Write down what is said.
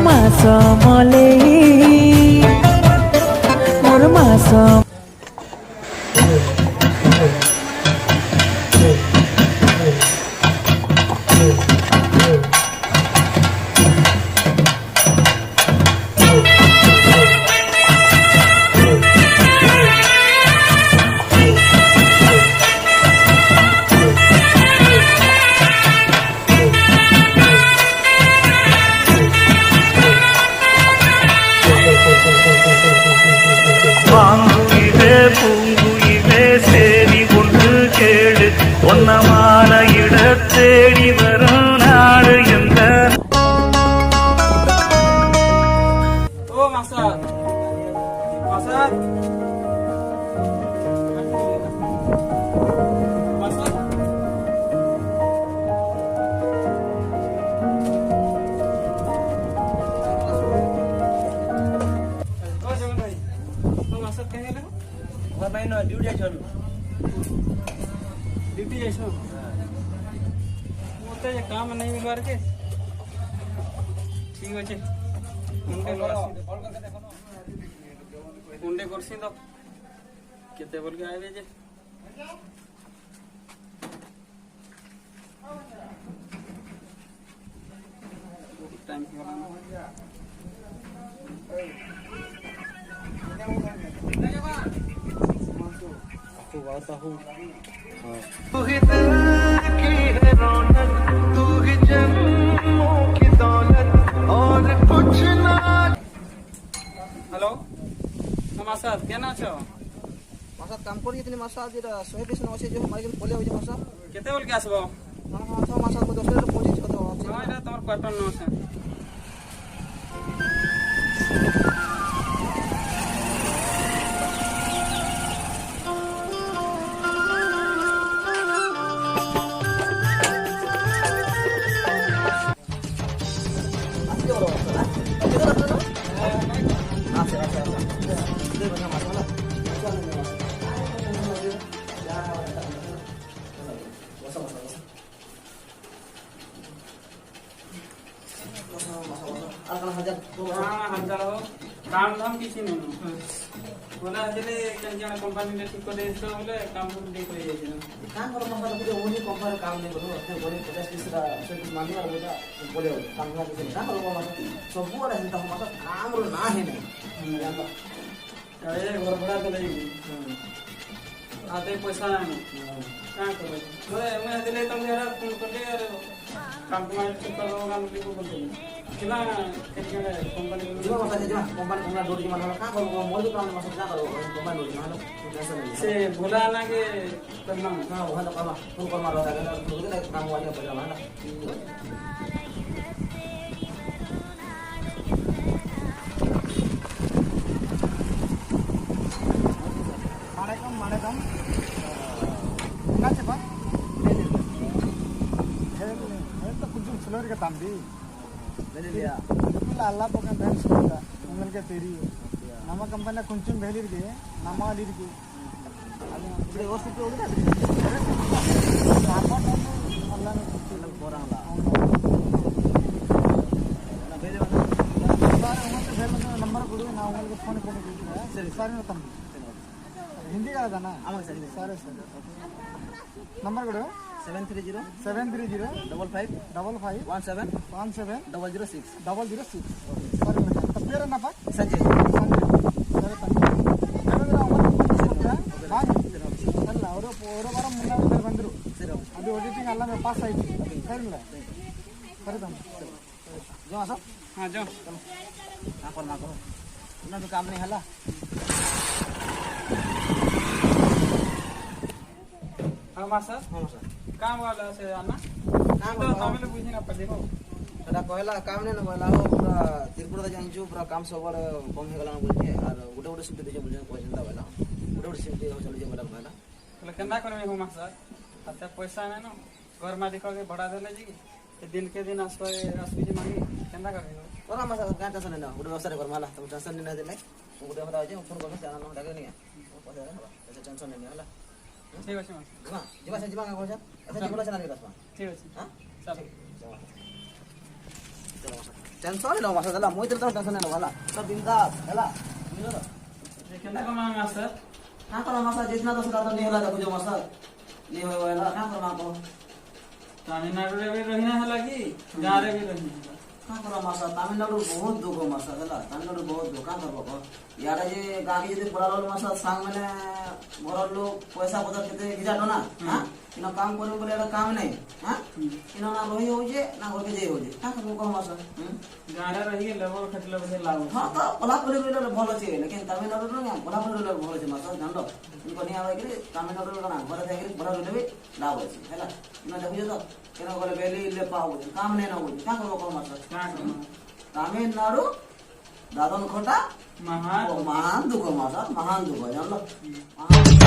मास मले मोर मास ஒன்னமான இடத்தேடி வரும் நாடு எந்த ओ मास्टर मास्टर मास्टर ओ जगन भाई ओ मास्टर कहीं गेले घर में न ड्यूटी चलू ड्यूटी जाइछो मोते जे काम नहीं मिलवार के ठीक अछि कुंडे करसी तो केते बोल के आइबे जे टाइम की वाला आपको बात हूं तू ही दिल की है रौनक तू ही जन्मों की दौलत और कुछ ना हेलो नमस्कार क्या ना छो मासा काम करी इतनी मासा जे 100 पीस न जे हमारे के बोले हो जे मासा केते बोल के आसबो हां तो मासा को 10 रे पहुंची छ तो हां एटा तोर क्वार्टर न छै काम धाम किसी नहीं बोला हजले जन कंपनी ने ठीक कर देतो बोले काम को दे कर जाई ना काम करो मासा को ओनी कंपनी काम नहीं करो अपने बोले 50 पीस रा से मान लिया बोला बोले काम ना के ना करो मासा सब बड़ा हिंता मासा काम रो ना है नहीं जानता अरे घर बड़ा तो नहीं आते पैसा नहीं क्या करो मैं हजले तुम यार फोन कर ले यार काम को ठीक कर दो काम को बोल दे किना केने कंपनी जो मासा जे कंपनी को डोरी मानो का करो मोर काम मासा का करो कंपनी डोरी मानो कैसे नहीं से बोला ना के करना हां वहां तो काम फोन कर मारो तो तो काम वाले बोला ना Madam, enggak cepat. Itu kunjung seluruh ke Tambi. बेलिया Itu Allah bukan dan sudah. Mungkin ke teri. Nama company kunjung belir ke, nama alir ke. ये वस्तु पे होगा Apa nama Allah ने ना बोरांग ला ना बेले बार उन्होंने भेल में नंबर कोड ना उनके फोन करने के लिए सारे ना Tambi. हिंदी का था ना आमा सर सारे सर नंबर कोड 730 730 55 55 17 17 006 006 सर तब मेरा ना पाक संजय सर ಅಲ್ಲ ಅವರು ಬಾರ ಮುಂದೆ ಬಂದರು ಅದು ಆಡಿಟಿಂಗ್ ಎಲ್ಲ ಪಾಸ್ ಆಯ್ತು ಸರಿಲ್ಲ ಸರಿ ತಮ್ಮ जो आसो हां जो ना करो ना तो काम नहीं हला हां मास्टर हां सर काम वाला से आना काम तो तमिल बुझी ना पड़े को एटा कहला काम नहीं न कहला हो पूरा त्रिपुरा दा जाइछु पूरा काम सब कम हे गला बोलते और गोटे गोटे शिफ्ट दे बोलते कोई चिंता वाला गोटे गोटे शिफ्ट हो चले जे बोला कहला बोले केना करबे हो मास्टर अते पैसा नै न घर मालिक के बढ़ा देले जी दिन के दिन आसबे जी मांगी केना करबे तोरा मसा गांठ टेंशन ना गोटे व्यवस्था कर माला तुम टेंशन नहीं देले गोटे हमरा जे फोन कर से आना डाके नहीं पैसा टेंशन नहीं हला ଠିକ ଅଛି ମାସ ଯିବା ସେ ଯିବା କାଁ କହୁଛ ଏତେ ଯିବା ନା ଯିବା ଠିକ ଅଛି ହଁ ଚାଲ ଟେନସନ୍ ନ ମାସ ହେଲା ମୁଇଁ ତ ଟେନସନ୍ ନ ହେଲା ତ ବିନ୍ଦାସ ହେଲା ବୁଝିଲ କେନ୍ତା କମା ମାସ କାଁ କର ମାସ ଯେतना ତ ସେଟା ତ ନି ହେଲା ଦେଖୁଛ ମାସ ନି ହୋଇ ହେଲା କାଁ କର ମା କହ ତାମିଲନାଡୁରେ ବି ରହିନା ହେଲା କି ଗାଁରେ ବି ରହିନା ହେଲା କାଁ କର ମାସ ତାମିଲନାଡୁ ବହୁତ ଦୁଃଖ ମାସ ହେଲା ତାମିଲନାଡୁ ବହୁତ ଦୁଃଖ କାଁ କରବ କହ ଇଆଡ଼େ ଯେ ଗାଁକେ ଯଦି ପଳାଲ ମାସ ସାଙ୍ଗ ମାନେ ଘରର ଲୋକ ପଇସା ପତ୍ର କେତେ ଖିଜାଟ ନା ହଁ ଇନ କାମ କରିବୁ ବୋଲେ ଏଇଟା କାମ ନାହିଁ ହଁ ଇନ ନା ରହି ହଉଛେ ନା ଘରକେ ଯାଇ ହଉଛେ କାଁ କରବୁ କହ ମାସ ଗାଁରେ ରହିକି ଲେବର ଖଟିଲେ ବୋଧେ ଲାଭ ହଁ ତ କୋଲ୍ହାପୁରୀ ରହିଲେ ଭଲ ଅଛି ଲେକିନ୍ ତାମିଲନାଡୁରୁ ନା କୋଲ୍ହାପୁରୀ ରହିଲେ ଭଲ ଅଛି ମାସ ଜାଣିଲ ଇନକ ନିଆ ଯାଇକିରି ତାମିଲନାଡୁରୁ କାଣା ଘରେ ଯାଇକିରି ଭଲ ରହିଲେ ବି ଲାଭ ଅଛି ହେଲା ଇନ ଦେଖୁଛ ତ କେନ ଗଲେ ବେଲି ଇଲେ ପାଉ କାମ ନାଇଁ ନ ହଉଛି କାଁ କରବ କହ ମାସ କାଁ କମା ତାମିଲନାଡୁ ଦାଦନ ଖଟା ମହା महान दुख मासा महान दुख जानलो